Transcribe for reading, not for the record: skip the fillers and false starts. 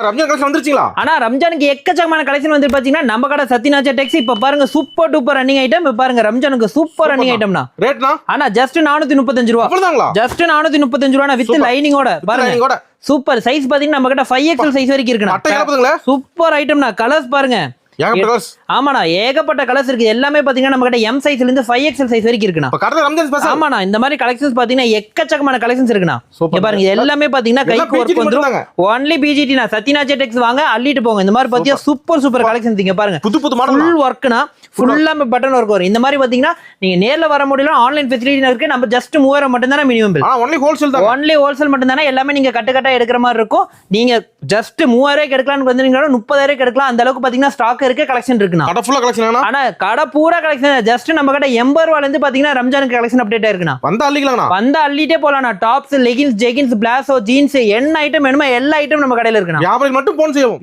Ramzan collection வந்துருச்சுங்களா? ஆனா ரம்ஜானுக்கு எக்கச்சக்கமான கலெக்ஷன் வந்து பாத்தீங்கன்னா நம்ம கடை சத்யநாச்சா டெக்ஸ் இப்ப பாருங்க சூப்பர் டூப்பர் ரன்னிங் ஐட்டம். இப்ப பாருங்க ரம்ஜானுக்கு சூப்பர் ரன்னிங் ஐட்டம்னா ரேட்னா ஆனா ஜஸ்ட் 435 ரூபா. அவ்வளவுதாங்களா? ஜஸ்ட் 435 ரூபா வித் லைனிங்கோட பாருங்க. சூப்பர் சைஸ் பாத்தீங்கன்னா நம்ம கிட்ட 5XL சைஸ் வரைக்கும் இருக்குண்ணா. சூப்பர் ஐட்டம்னா. கலர்ஸ் பாருங்க ஆமாண்ணா ஏகப்பட்ட கலர்ஸ் இருக்கு. எல்லாமே பாத்தீங்கன்னா நம்ம கிட்ட M சைஸ்ல இருந்து 5XL சைஸ் வரைக்கும் இருக்குண்ணா. ஆமாண்ணா இந்த மாதிரி கலெக்ஷன்ஸ் பாத்தீங்கன்னா எக்கச்சக்கமான கலெக்ஷன்ஸ் இருக்குண்ணா. பாருங்க எல்லாமே பாத்தீங்கன்னா கைக்கு ஒர்க் வந்துரும். ஒன்லி பிஜிடி னா சத்யநாச்சா டெக்ஸ் வாங்க அள்ளிட்டு போங்க. இந்த மாதிரி பாத்தீங்கன்னா சூப்பர் கலெக்ஷன்ஸ் இங்க பாருங்க. புது புது மாடல் ஃபுல் வர்க்னா ஃபுல்லாமே பட்டன் ஒர்க் வரும். இந்த மாதிரி பாத்தீங்கன்னா நீங்க நேர்ல வர முடியல ஆன்லைன் ஃபெசிலிட்டி இருக்கு. நம்ம ஜஸ்ட் 3000 மட்டும் தான மினிமம் பில். ஒன்லி ஹோல்சேல் தான். ஒன்லி ஹோல்சேல் மட்டும் தான. எல்லாமே நீங்க கட்ட எடுக்கிற மாதிரி இருக்கும். நீங்க ஜஸ்ட் 3000 எடுக்கலாம்னு வந்தீங்கன்னா 30000 எடுக்கலாம். அந்த அளவுக்கு பாத்தீங்கன்னா ஸ்டாக் இருக்கு, கலெக்ஷன் இருக்குண்ணா. கடை ஃபுல்லா கலெக்ஷன். ஆனா கடை பூரா கலெக்ஷன். ஜஸ்ட் நம்ம கிட்ட 80 ரூபாயில இருந்து பாத்தீங்கன்னா ரம்ஜானுக்கு கலெக்ஷன் அப்டேட் ஆயிருக்குண்ணா. வந்தா அள்ளிட்டே போலாம்ண்ணா. Tops, leggings, jeggings, palazzo, jeans என்ன ஐட்டம் வேணுமோ எல்லா ஐட்டம் நம்ம கடையில இருக்குண்ணா. வியாபாரிகள் மட்டும் போன் செய்வோம்.